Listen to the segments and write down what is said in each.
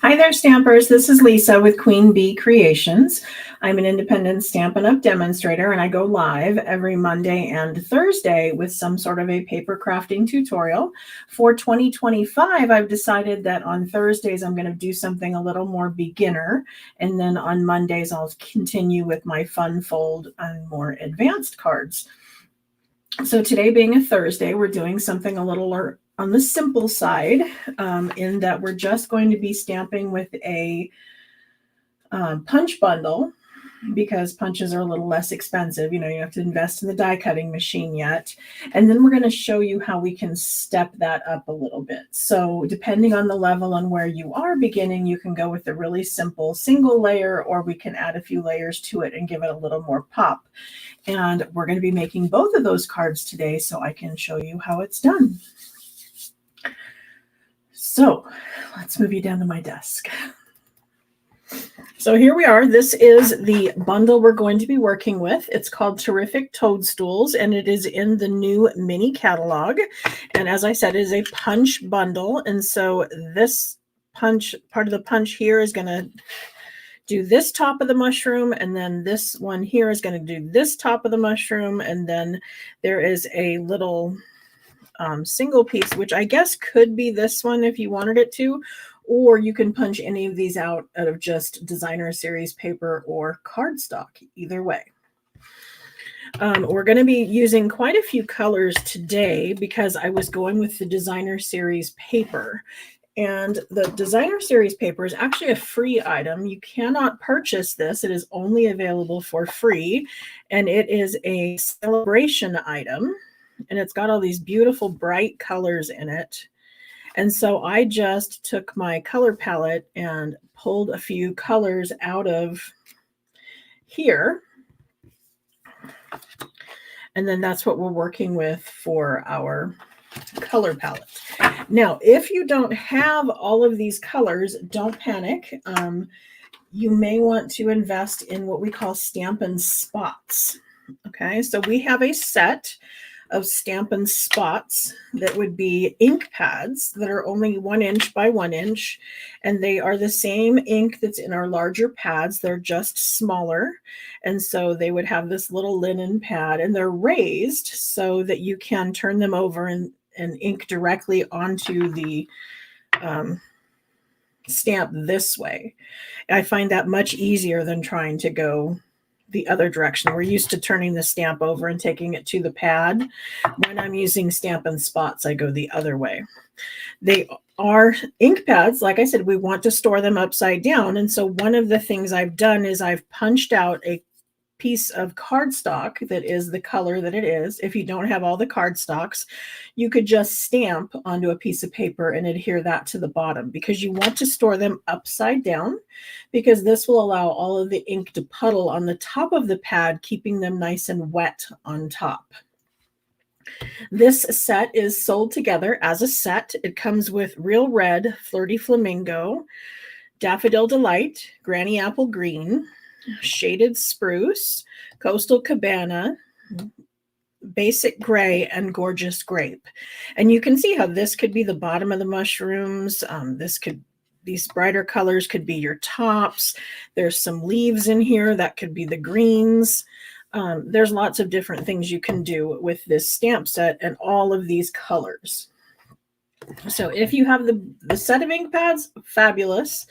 Hi there, Stampers. This is Lisa with Queen Bee Creations. I'm an independent Stampin' Up! Demonstrator, and I go live every Monday and Thursday with some sort of a paper crafting tutorial. For 2025, I've decided that on Thursdays I'm going to do something a little more beginner, and then on Mondays I'll continue with my fun fold and more advanced cards. So today being a Thursday, we're doing something a little on the simple side, in that we're just going to be stamping with a punch bundle, because punches are a little less expensive. You have to invest in the die cutting machine yet. And then we're going to show you how we can step that up a little bit. So depending on the level and where you are beginning, you can go with a really simple single layer, or we can add a few layers to it and give it a little more pop. And we're going to be making both of those cards today, so I can show you how it's done. So let's move you down to my desk. So here we are. This is the bundle we're going to be working with. It's called Terrific Toadstools, and it is in the new mini catalog. And as I said, it is a punch bundle. And so this punch, part of the punch here is going to do this top of the mushroom, and then this one here is going to do this top of the mushroom, and then there is a little single piece, which I guess could be this one if you wanted it to, or you can punch any of these out of just designer series paper or cardstock, either way. We're going to be using quite a few colors today because I was going with the designer series paper. And the designer series paper is actually a free item. You cannot purchase this. It is only available for free. And it is a sale-a-bration item. And it's got all these beautiful bright colors in it. And so I just took my color palette and pulled a few colors out of here. And then that's what we're working with for our color palette. Now, if you don't have all of these colors, don't panic. You may want to invest in what we call Stampin' spots. Okay, so we have a set of Stampin' spots that would be ink pads that are only 1 inch by 1 inch, and they are the same ink that's in our larger pads. They're just smaller, and so they would have this little linen pad, and they're raised so that you can turn them over and ink directly onto the stamp this way. I find that much easier than trying to go the other direction. We're used to turning the stamp over and taking it to the pad. When I'm using Stampin' spots, I go the other way. They are ink pads. Like I said, we want to store them upside down. And so one of the things I've done is I've punched out a piece of cardstock that is the color that it is. If you don't have all the cardstocks, you could just stamp onto a piece of paper and adhere that to the bottom, because you want to store them upside down, because this will allow all of the ink to puddle on the top of the pad, keeping them nice and wet on top. This set is sold together as a set. It comes with Real Red, Flirty Flamingo, Daffodil Delight, Granny Apple Green, Shaded Spruce, Coastal Cabana, Basic Gray, and Gorgeous Grape. And you can see how this could be the bottom of the mushrooms. These brighter colors could be your tops. There's some leaves in here that could be the greens. There's lots of different things you can do with this stamp set and all of these colors. So if you have the set of ink pads, fabulous.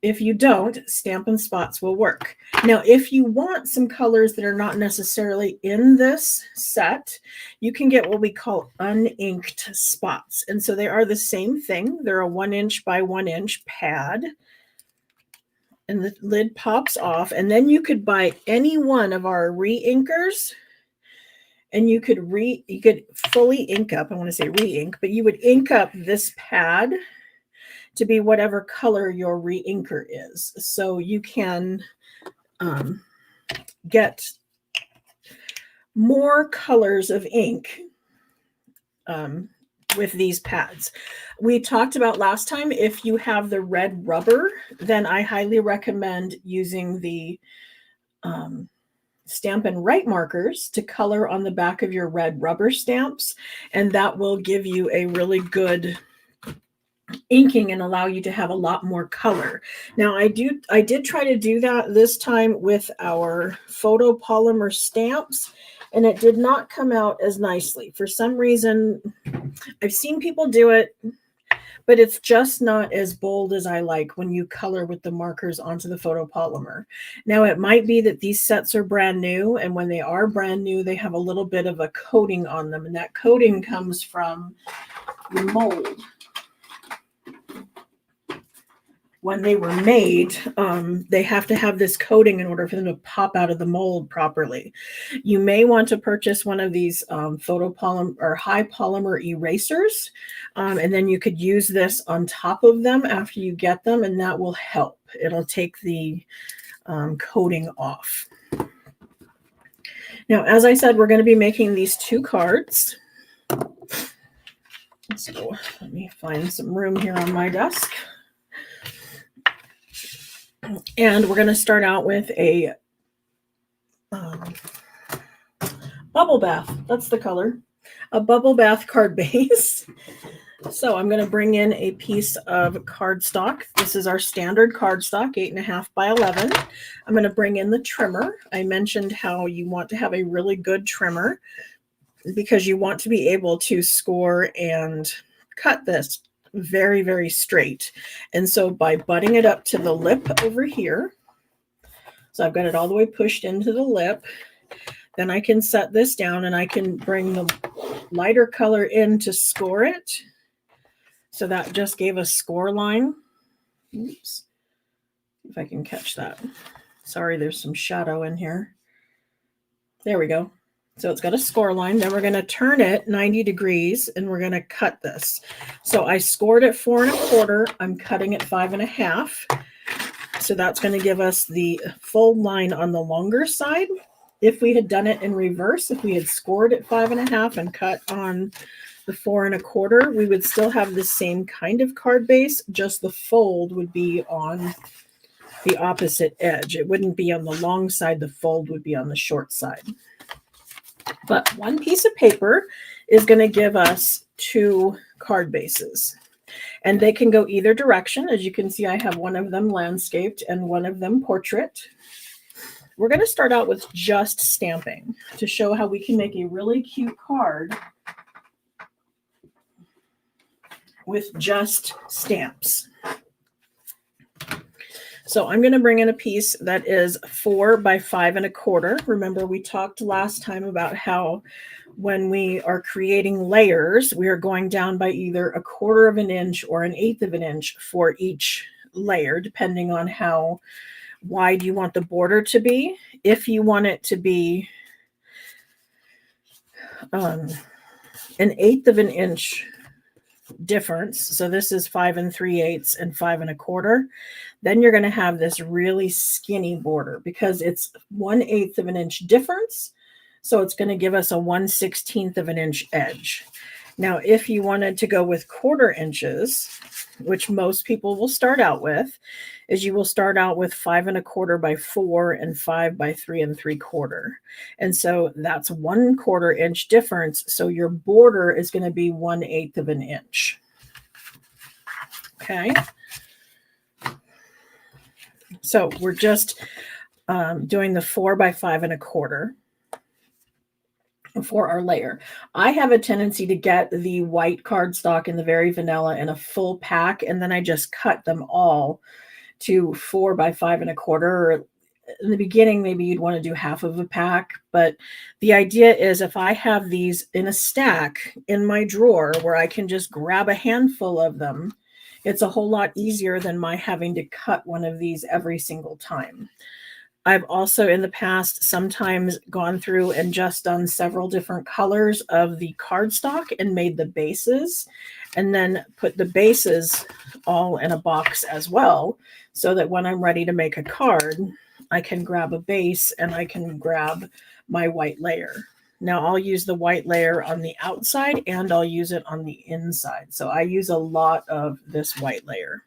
If you don't, Stampin' Spots will work. Now, if you want some colors that are not necessarily in this set, you can get what we call uninked spots. And so they are the same thing. They're a 1 inch by 1 inch pad. And the lid pops off. And then you could buy any one of our re-inkers, and you could fully ink up. I want to say re-ink, but you would ink up this pad to be whatever color your re-inker is. So you can get more colors of ink with these pads. We talked about last time, if you have the red rubber, then I highly recommend using the Stampin' Write markers to color on the back of your red rubber stamps, and that will give you a really good inking and allow you to have a lot more color. Now I did try to do that this time with our photopolymer stamps, and it did not come out as nicely. For some reason, I've seen people do it, but it's just not as bold as I like when you color with the markers onto the photopolymer. Now it might be that these sets are brand new, and when they are brand new, they have a little bit of a coating on them, and that coating comes from the mold. When they were made, they have to have this coating in order for them to pop out of the mold properly. You may want to purchase one of these photopolymer or high polymer erasers, and then you could use this on top of them after you get them, and that will help. It'll take the coating off. Now, as I said, we're going to be making these 2 cards. So let me find some room here on my desk. And we're going to start out with a bubble bath. That's the color. A bubble bath card base. So I'm going to bring in a piece of cardstock. This is our standard cardstock, 8.5 by 11. I'm going to bring in the trimmer. I mentioned how you want to have a really good trimmer because you want to be able to score and cut this very, very straight. And so by butting it up to the lip over here, so I've got it all the way pushed into the lip, then I can set this down and I can bring the lighter color in to score it. So that just gave a score line. Oops. If I can catch that. Sorry, there's some shadow in here. There we go. So it's got a score line. Then we're going to turn it 90 degrees and we're going to cut this. So I scored at 4 1/4. I'm cutting at 5 1/2. So that's going to give us the full line on the longer side. If we had done it in reverse, if we had scored at 5 1/2 and cut on the 4 1/4, we would still have the same kind of card base, just the fold would be on the opposite edge. It wouldn't be on the long side, the fold would be on the short side. But one piece of paper is going to give us 2 card bases. And they can go either direction. As you can see, I have one of them landscaped and one of them portrait. We're going to start out with just stamping to show how we can make a really cute card with just stamps. So I'm going to bring in a piece that is 4 by 5 1/4. Remember, we talked last time about how when we are creating layers, we are going down by either 1/4 of an inch or 1/8 of an inch for each layer, depending on how wide you want the border to be. If you want it to be 1/8 of an inch difference, so this is 5 3/8 and 5 1/4, then you're going to have this really skinny border because it's 1/8 of an inch difference. So it's going to give us a 1/16 of an inch edge. Now, if you wanted to go with 1/4 inches, which most people will start out with, is you will start out with 5 1/4 by 4 and 5 by 3 3/4. And so that's 1/4 inch difference. So your border is going to be 1/8 of an inch. Okay. So we're just doing the 4 by 5 1/4 for our layer. I have a tendency to get the white cardstock and the very vanilla in a full pack, and then I just cut them all to 4 by 5 1/4. Or in the beginning, maybe you'd want to do half of a pack, but the idea is if I have these in a stack in my drawer where I can just grab a handful of them, it's a whole lot easier than my having to cut one of these every single time. I've also in the past sometimes gone through and just done several different colors of the cardstock and made the bases, and then put the bases all in a box as well, so that when I'm ready to make a card, I can grab a base and I can grab my white layer. Now I'll use the white layer on the outside and I'll use it on the inside. So I use a lot of this white layer.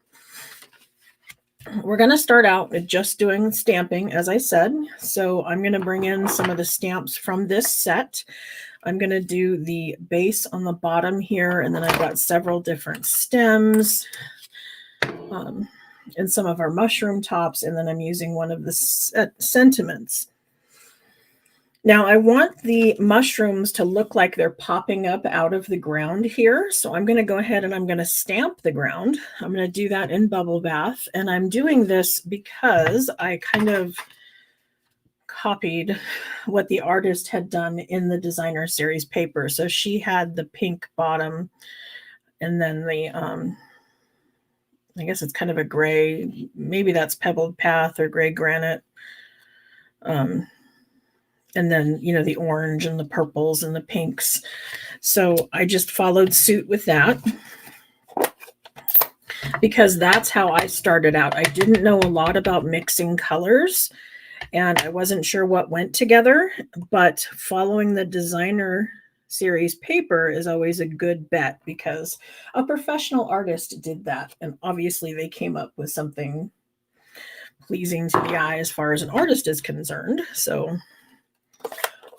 We're going to start out with just doing stamping, as I said. So I'm going to bring in some of the stamps from this set. I'm going to do the base on the bottom here, and then I've got several different stems and some of our mushroom tops, and then I'm using one of the sentiments. Now I want the mushrooms to look like they're popping up out of the ground here. So I'm going to go ahead and I'm going to stamp the ground. I'm going to do that in Bubble Bath. And I'm doing this because I kind of copied what the artist had done in the designer series paper. So she had the pink bottom and then the, I guess it's kind of a gray, maybe that's pebbled path or gray granite. And then, you know, the orange and the purples and the pinks. So I just followed suit with that because that's how I started out. I didn't know a lot about mixing colors and I wasn't sure what went together, but following the designer series paper is always a good bet because a professional artist did that. And obviously they came up with something pleasing to the eye as far as an artist is concerned. So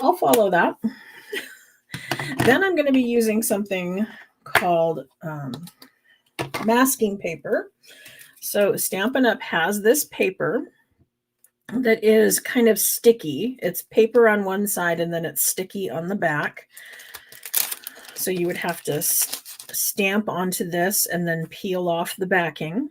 I'll follow that. Then I'm going to be using something called masking paper. So Stampin' Up! Has this paper that is kind of sticky. It's paper on one side and then it's sticky on the back. So you would have to stamp onto this and then peel off the backing.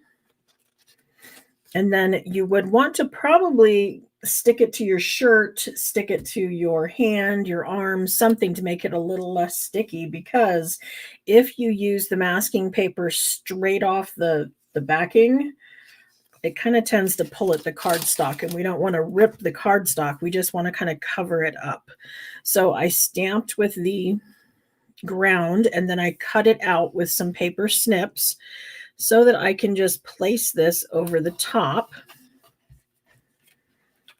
And then you would want to probably stick it to your shirt, stick it to your hand, your arm, something to make it a little less sticky, because if you use the masking paper straight off the backing, it kind of tends to pull at the cardstock, and we don't want to rip the cardstock. We just want to kind of cover it up. So I stamped with the ground and then I cut it out with some paper snips so that I can just place this over the top.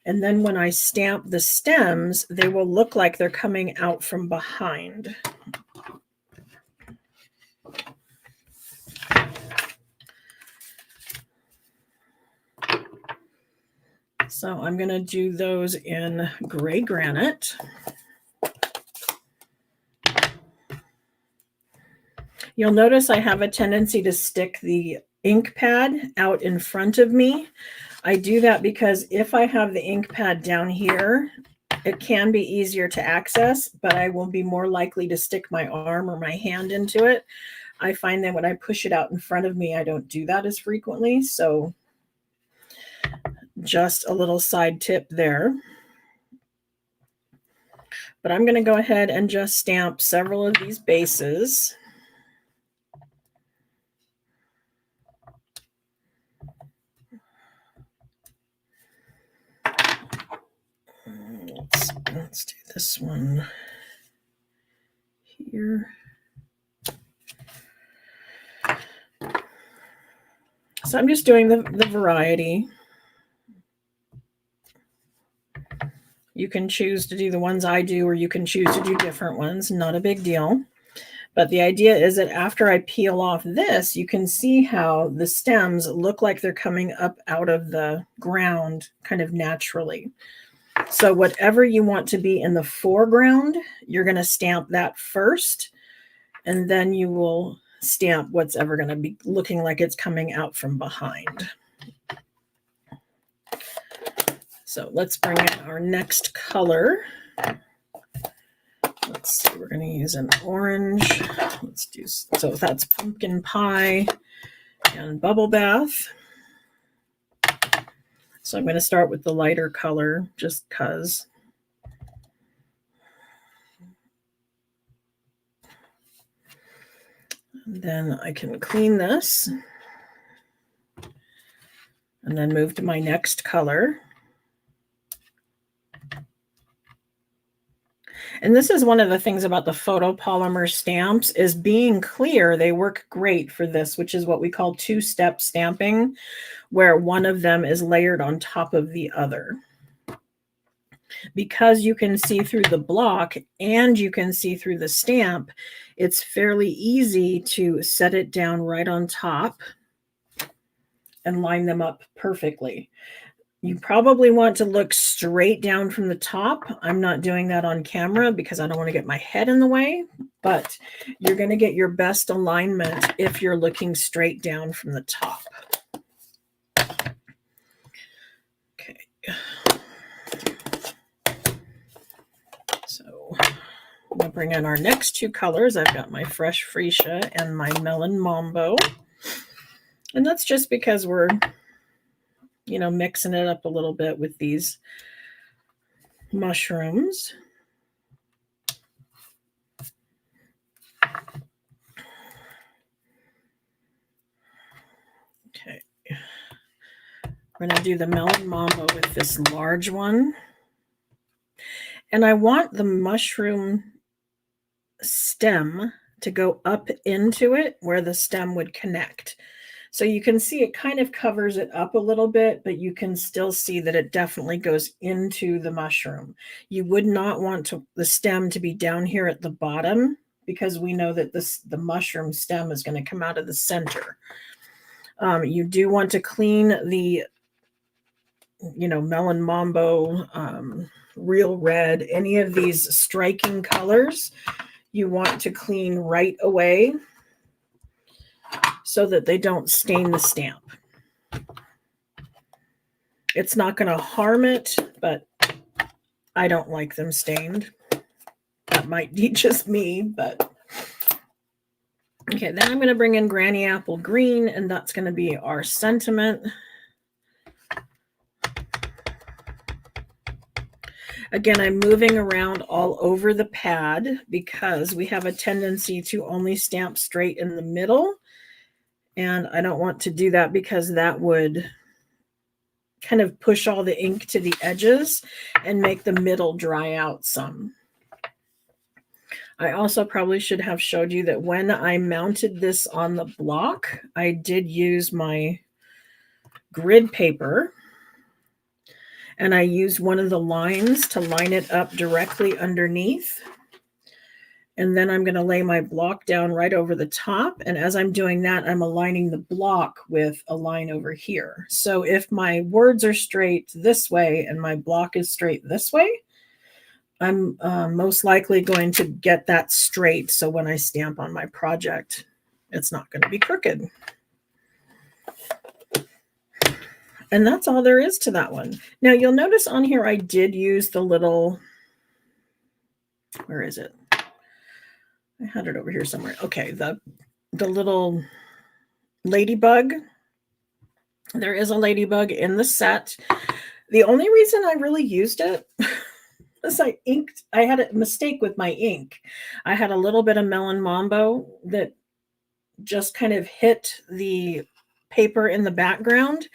And then when I stamp the stems, they will look like they're coming out from behind. So I'm going to do those in gray granite. You'll notice I have a tendency to stick the ink pad out in front of me. I do that because if I have the ink pad down here, it can be easier to access, but I will be more likely to stick my arm or my hand into it. I find that when I push it out in front of me, I don't do that as frequently. So just a little side tip there. But I'm going to go ahead and just stamp several of these bases. Let's do this one here. So I'm just doing the variety. You can choose to do the ones I do, or you can choose to do different ones. Not a big deal. But the idea is that after I peel off this, you can see how the stems look like they're coming up out of the ground kind of naturally. So whatever you want to be in the foreground, you're going to stamp that first, and then you will stamp what's ever going to be looking like it's coming out from behind. So let's bring in our next color. Let's see, we're going to use an orange. Let's do, so that's Pumpkin Pie and Bubble Bath. So I'm going to start with the lighter color just because. And then I can clean this and then move to my next color. And this is one of the things about the photopolymer stamps is being clear. They work great for this, which is what we call two-step stamping, where one of them is layered on top of the other. Because you can see through the block and you can see through the stamp, it's fairly easy to set it down right on top and line them up perfectly. You probably want to look straight down from the top. I'm not doing that on camera because I don't want to get my head in the way, but you're going to get your best alignment if you're looking straight down from the top. Okay. So I'm going to bring in our next two colors. I've got my Fresh Freesia and my Melon Mambo. And that's just because we're, mixing it up a little bit with these mushrooms. Okay. We're going to do the Melon Mambo with this large one. And I want the mushroom stem to go up into it where the stem would connect. So you can see it kind of covers it up a little bit, but you can still see that it definitely goes into the mushroom. You would not want the stem to be down here at the bottom because we know that the mushroom stem is going to come out of the center. You do want to clean the, Melon Mambo, Real Red, any of these striking colors, you want to clean right away so that they don't stain the stamp. It's not going to harm it, but I don't like them stained. That might be just me, but okay, then I'm going to bring in Granny Apple Green, and that's going to be our sentiment. Again, I'm moving around all over the pad because we have a tendency to only stamp straight in the middle. And I don't want to do that because that would kind of push all the ink to the edges and make the middle dry out some. I also probably should have showed you that when I mounted this on the block, I did use my grid paper. And I used one of the lines to line it up directly underneath. And then I'm going to lay my block down right over the top. And as I'm doing that, I'm aligning the block with a line over here. So if my words are straight this way and my block is straight this way, I'm most likely going to get that straight. So when I stamp on my project, it's not going to be crooked. And that's all there is to that one. Now you'll notice on here I did use the little, where is it? I had it over here somewhere. Okay, the little ladybug. There is a ladybug in the set. The only reason I really used it is I had a mistake with my ink. I had a little bit of Melon Mambo that just kind of hit the paper in the background,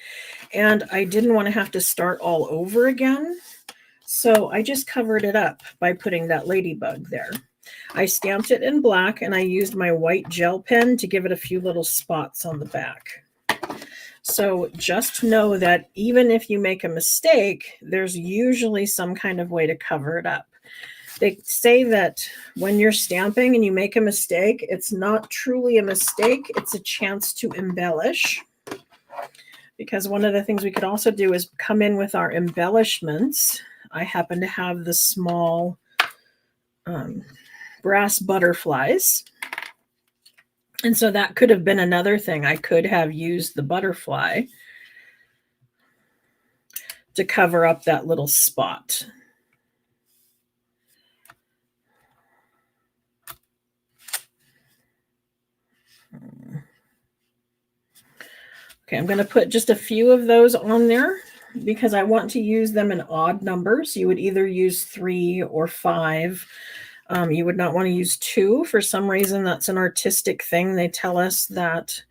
and I didn't want to have to start all over again. So I just covered it up by putting that ladybug there. I stamped it in black and I used my white gel pen to give it a few little spots on the back. So just know that even if you make a mistake, there's usually some kind of way to cover it up. They say that when you're stamping and you make a mistake, it's not truly a mistake. It's a chance to embellish. Because one of the things we could also do is come in with our embellishments. I happen to have the small brass butterflies. And so that could have been another thing. I could have used the butterfly to cover up that little spot. Okay, I'm going to put just a few of those on there because I want to use them in odd numbers. You would either use 3 or 5. You would not want to use 2. For some reason, that's an artistic thing. They tell us that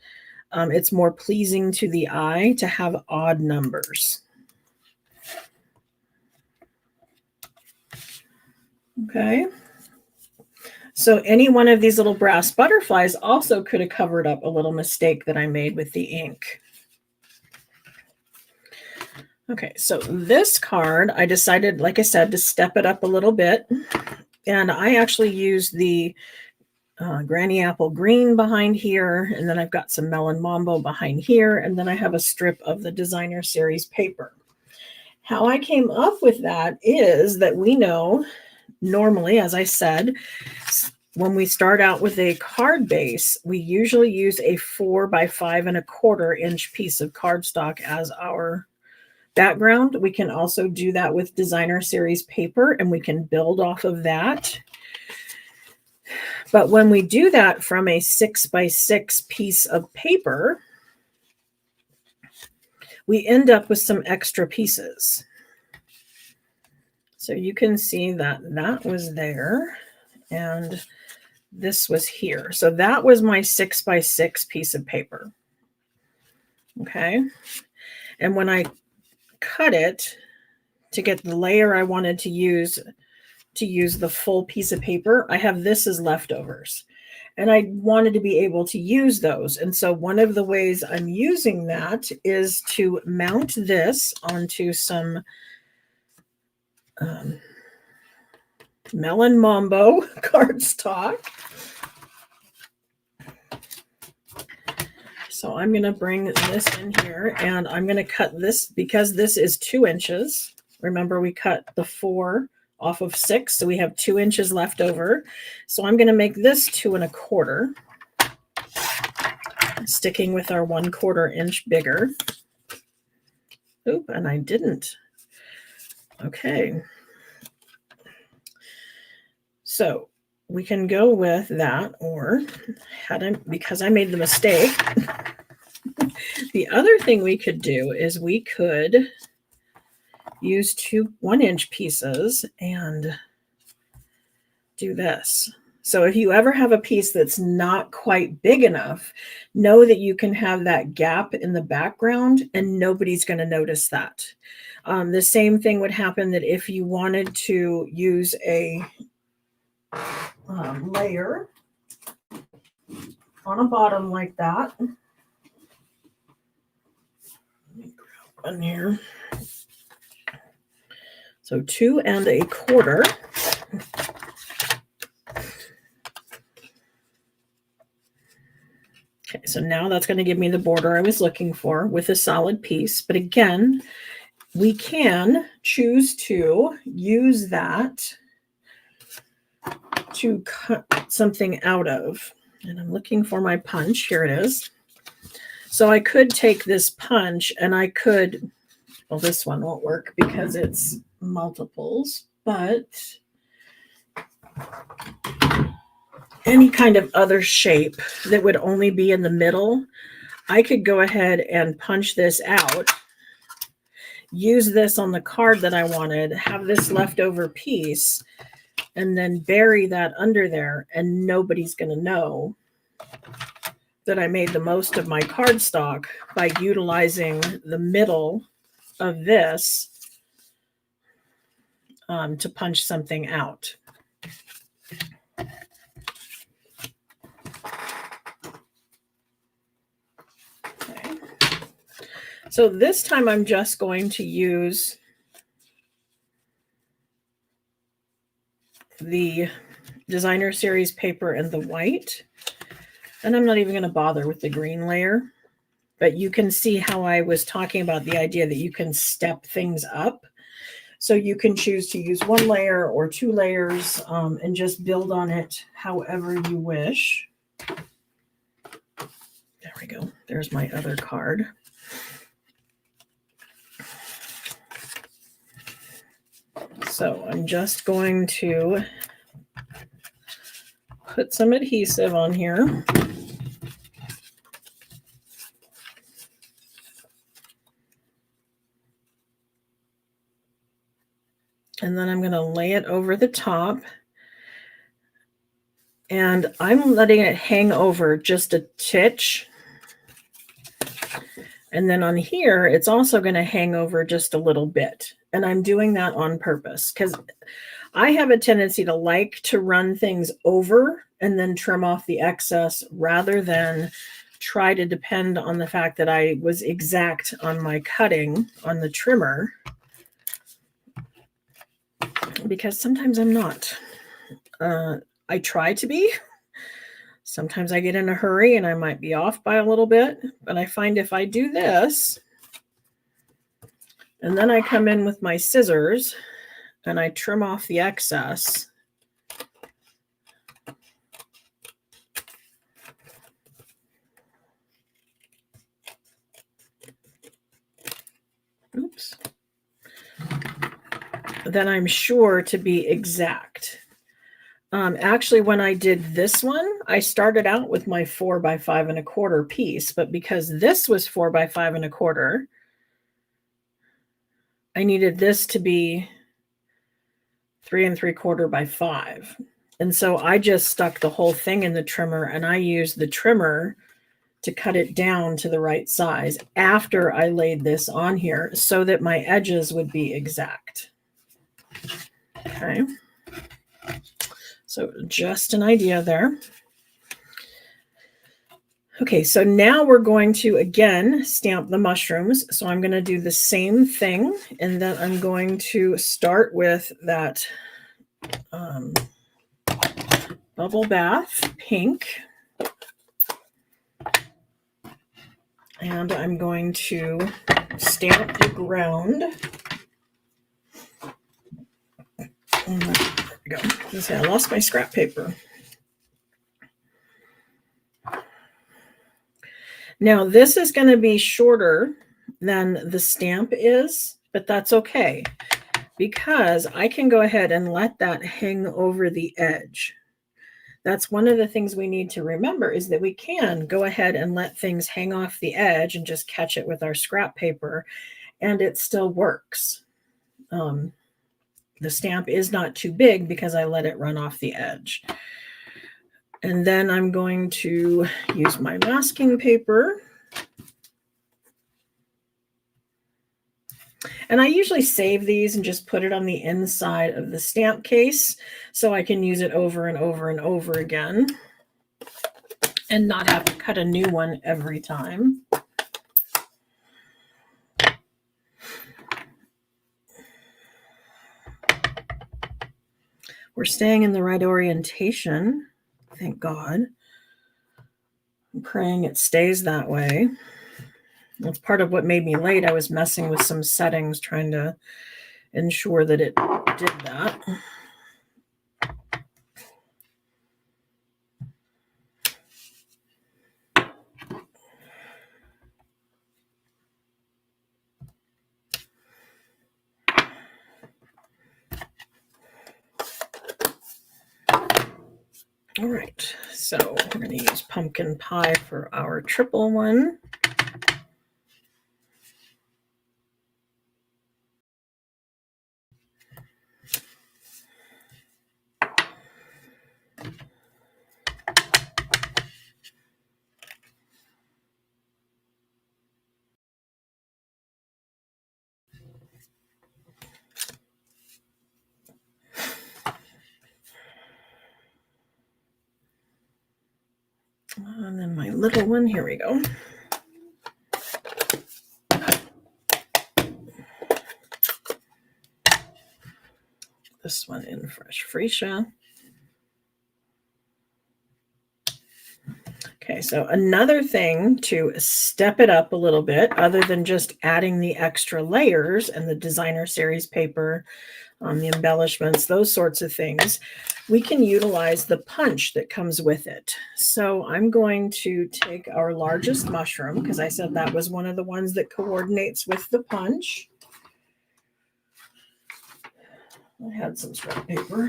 it's more pleasing to the eye to have odd numbers. Okay. So any one of these little brass butterflies also could have covered up a little mistake that I made with the ink. Okay, so this card, I decided, like I said, to step it up a little bit. And I actually used the Granny Apple Green behind here. And then I've got some Melon Mambo behind here. And then I have a strip of the Designer Series paper. How I came up with that is that we know normally, as I said, when we start out with a card base, we usually use a 4 by 5 1/4 inch piece of cardstock as our background. We can also do that with designer series paper, and we can build off of that. But when we do that from a 6 by 6 piece of paper, we end up with some extra pieces. So you can see that that was there and this was here. So that was my 6 by 6 piece of paper. Okay. And when I cut it to get the layer I wanted to use the full piece of paper, I have this as leftovers. And I wanted to be able to use those. And so one of the ways I'm using that is to mount this onto some Melon Mambo cardstock. So I'm going to bring this in here and I'm going to cut this because this is 2 inches. Remember, we cut the 4 off of 6, so we have 2 inches left over. So I'm going to make this 2 1/4, sticking with our 1/4 inch bigger. Oop, and I didn't. Okay. So we can go with that, or because I made the mistake. The other thing we could do is we could use 2 1-inch pieces and do this. So if you ever have a piece that's not quite big enough, know that you can have that gap in the background and nobody's going to notice that. The same thing would happen that if you wanted to use a layer on a bottom like that. Let me grab one here. So 2 1/4. Okay, so now that's going to give me the border I was looking for with a solid piece. But again, we can choose to use that to cut something out of. And I'm looking for my punch. Here it is. So I could take this punch and I could, well, this one won't work because it's multiples, but any kind of other shape that would only be in the middle, I could go ahead and punch this out, use this on the card that I wanted, have this leftover piece, and then bury that under there, and nobody's going to know that I made the most of my cardstock by utilizing the middle of this to punch something out. Okay. So this time I'm just going to use the designer series paper and the white. And I'm not even going to bother with the green layer, but you can see how I was talking about the idea that you can step things up. So you can choose to use 1 layer or 2 layers and just build on it however you wish. There we go. There's my other card. So I'm just going to put some adhesive on here. And then I'm going to lay it over the top. And I'm letting it hang over just a titch. And then on here, it's also going to hang over just a little bit. And I'm doing that on purpose because I have a tendency to like to run things over and then trim off the excess rather than try to depend on the fact that I was exact on my cutting on the trimmer, because sometimes I'm not. I try to be. Sometimes I get in a hurry and I might be off by a little bit, but I find if I do this And then I come in with my scissors and I trim off the excess. Oops. Then I'm sure to be exact. Actually, when I did this one, I started out with my 4 by 5 1/4 piece, but because this was 4 by 5 1/4, I needed this to be 3 3/4 by 5. And so I just stuck the whole thing in the trimmer, and I used the trimmer to cut it down to the right size after I laid this on here so that my edges would be exact. Okay. So just an idea there. Okay, so now we're going to, again, stamp the mushrooms. So I'm going to do the same thing, and then I'm going to start with that bubble bath pink. And I'm going to stamp the ground. There we go. I lost my scrap paper. Now this is going to be shorter than the stamp is, but that's okay because I can go ahead and let that hang over the edge. That's one of the things we need to remember is that we can go ahead and let things hang off the edge and just catch it with our scrap paper, and it still works. The stamp is not too big because I let it run off the edge. And then I'm going to use my masking paper. And I usually save these and just put it on the inside of the stamp case so I can use it over and over and over again and not have to cut a new one every time. We're staying in the right orientation, thank God. I'm praying it stays that way. That's part of what made me late. I was messing with some settings trying to ensure that it did that. All right, so we're going to use pumpkin pie for our triple one. And then my little one, here we go. This one in fresh freesia. Okay, so another thing to step it up a little bit, other than just adding the extra layers and the designer series paper, the embellishments, those sorts of things, we can utilize the punch that comes with it. So I'm going to take our largest mushroom, because I said that was one of the ones that coordinates with the punch. I had some scrap paper.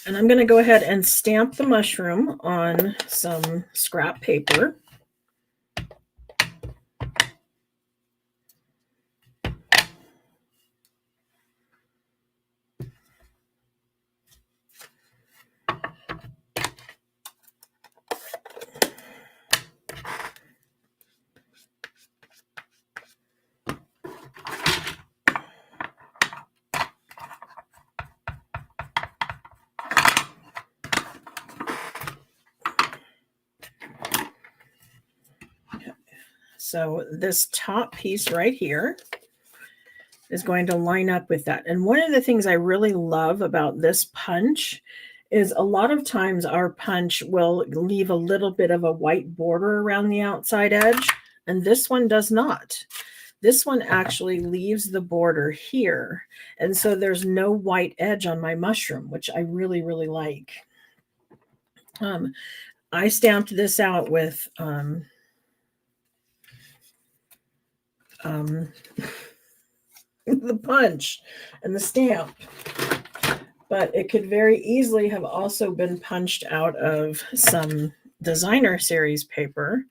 And I'm going to go ahead and stamp the mushroom on some scrap paper. So this top piece right here is going to line up with that. And one of the things I really love about this punch is a lot of times our punch will leave a little bit of a white border around the outside edge, and this one does not. This one actually leaves the border here, and so there's no white edge on my mushroom, which I really, really like. I stamped this out with the punch and the stamp, but it could very easily have also been punched out of some designer series paper,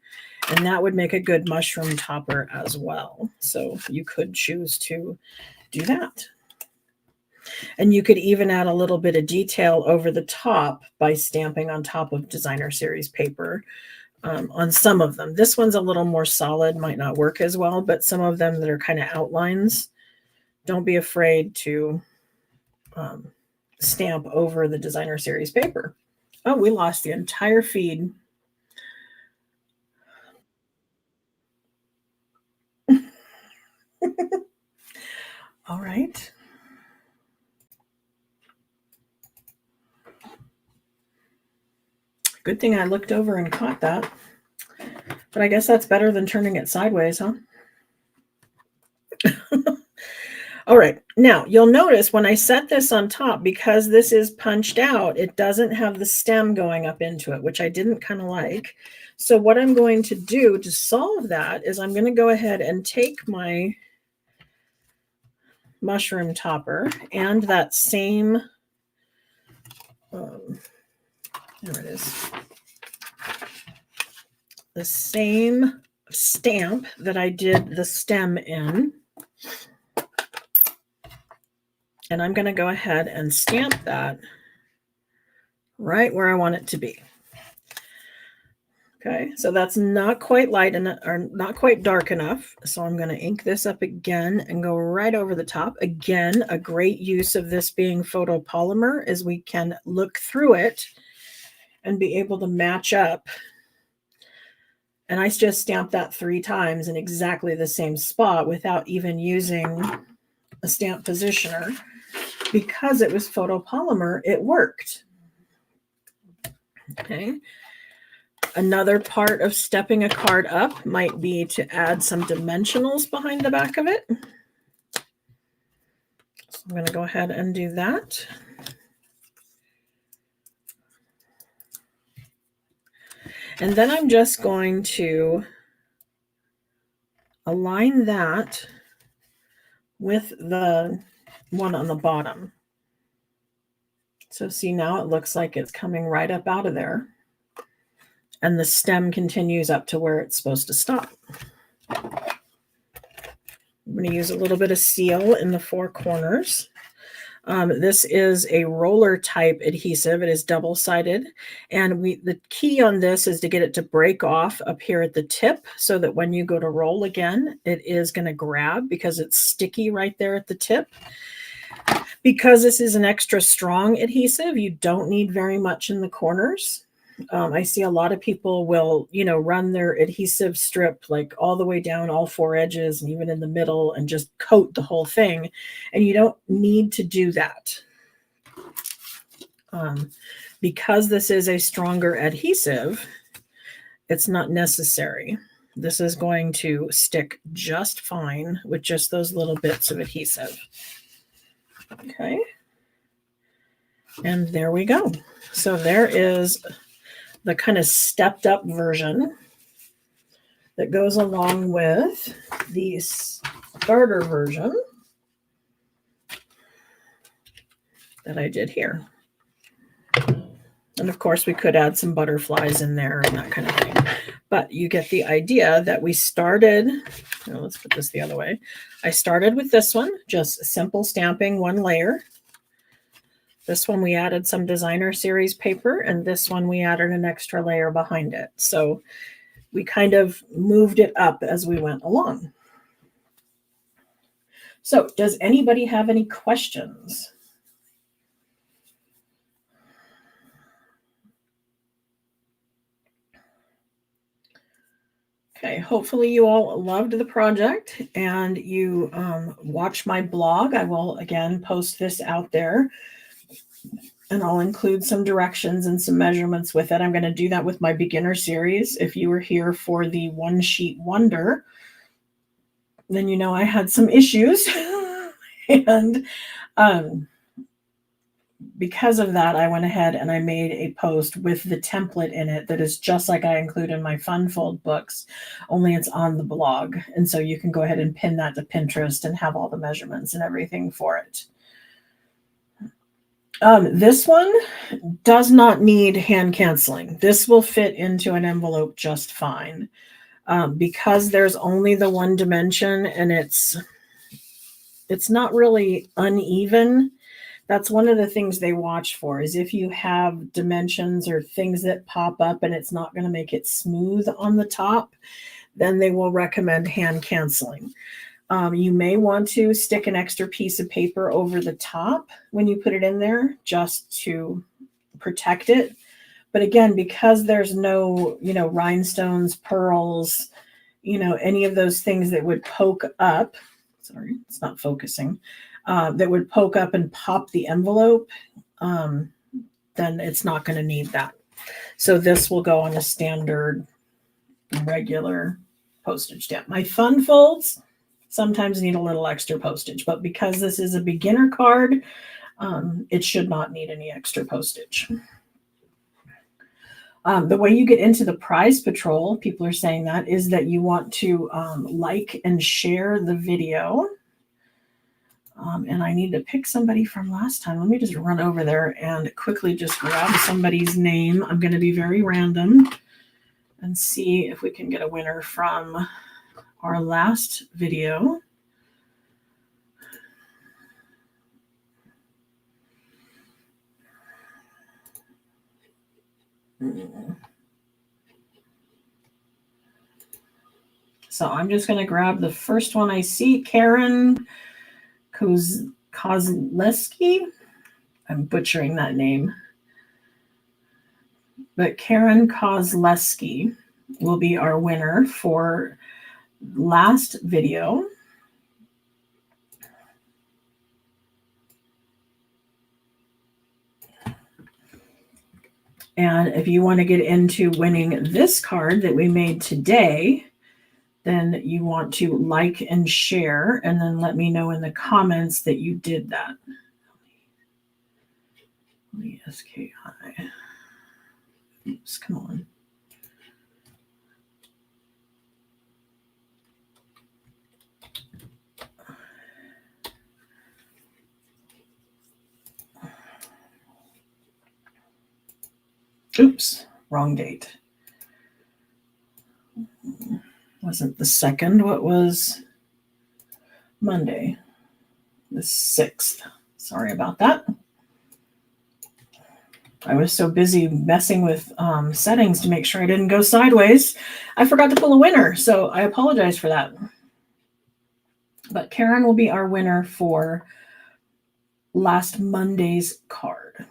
and that would make a good mushroom topper as well. So you could choose to do that. And you could even add a little bit of detail over the top by stamping on top of designer series paper on some of them. This one's a little more solid, might not work as well, but some of them that are kind of outlines, don't be afraid to stamp over the designer series paper. Oh, we lost the entire feed. All right. Good thing I looked over and caught that. But I guess that's better than turning it sideways, huh? All right. Now, you'll notice when I set this on top, because this is punched out, it doesn't have the stem going up into it, which I didn't kind of like. So what I'm going to do to solve that is I'm going to go ahead and take my mushroom topper and that same, there it is, the same stamp that I did the stem in. And I'm going to go ahead and stamp that right where I want it to be. Okay, so that's not quite light enough or not quite dark enough. So I'm going to ink this up again and go right over the top. Again, a great use of this being photopolymer is we can look through it and be able to match up. And I just stamped that 3 times in exactly the same spot without even using a stamp positioner. Because it was photopolymer, it worked. Okay. Another part of stepping a card up might be to add some dimensionals behind the back of it. So I'm going to go ahead and do that. And then I'm just going to align that with the one on the bottom. So see, now it looks like it's coming right up out of there. And the stem continues up to where it's supposed to stop. I'm going to use a little bit of seal in the 4 corners. This is a roller type adhesive. It is double-sided. And the key on this is to get it to break off up here at the tip so that when you go to roll again, it is going to grab because it's sticky right there at the tip. Because this is an extra strong adhesive, you don't need very much in the corners. I see a lot of people will, run their adhesive strip like all the way down all 4 edges and even in the middle and just coat the whole thing. And you don't need to do that. Because this is a stronger adhesive, it's not necessary. This is going to stick just fine with just those little bits of adhesive. Okay. And there we go. So there is the kind of stepped up version that goes along with the starter version that I did here. And of course, we could add some butterflies in there and that kind of thing. But you get the idea that we started, let's put this the other way. I started with this one, just simple stamping 1 layer. This one we added some designer series paper, and this one we added an extra layer behind it. So we kind of moved it up as we went along. So does anybody have any questions? Okay, hopefully you all loved the project and you watch my blog. I will again post this out there. And I'll include some directions and some measurements with it. I'm going to do that with my beginner series. If you were here for the one sheet wonder, then you know I had some issues. And because of that, I went ahead and I made a post with the template in it that is just like I include in my Fun Fold books, only it's on the blog. And so you can go ahead and pin that to Pinterest and have all the measurements and everything for it. This one does not need hand canceling. This will fit into an envelope just fine. Because there's only the one dimension and it's not really uneven. That's one of the things they watch for, is if you have dimensions or things that pop up and it's not going to make it smooth on the top, then they will recommend hand canceling. You may want to stick an extra piece of paper over the top when you put it in there just to protect it. But again, because there's no, rhinestones, pearls, any of those things that would poke up, sorry, it's not focusing, that would poke up and pop the envelope, then it's not going to need that. So this will go on a standard regular postage stamp. My Fun Folds sometimes need a little extra postage, but because this is a beginner card, it should not need any extra postage. The way you get into the prize patrol, people are saying that, is that you want to like and share the video. And I need to pick somebody from last time. Let me just run over there and quickly just grab somebody's name. I'm going to be very random and see if we can get a winner from our last video. So I'm just going to grab the first one I see, Karen Kozleski. I'm butchering that name. But Karen Kozleski will be our winner for last video. And if you want to get into winning this card that we made today, then you want to like and share, and then let me know in the comments that you did that. SKI. Oops, come on. Oops, wrong date. Wasn't the 2nd, what was Monday? The 6th. Sorry about that. I was so busy messing with settings to make sure I didn't go sideways. I forgot to pull a winner, so I apologize for that. But Karen will be our winner for last Monday's card.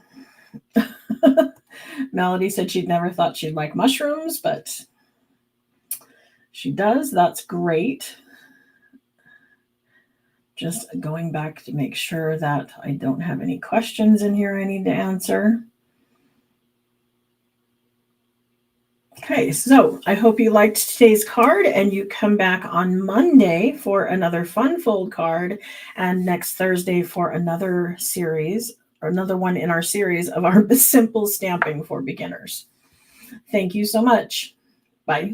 Melody said she'd never thought she'd like mushrooms, but she does. That's great. Just going back to make sure that I don't have any questions in here I need to answer. Okay, so I hope you liked today's card and you come back on Monday for another Fun Fold card, and next Thursday for another series, or another one in our series of our simple stamping for beginners. Thank you so much. Bye.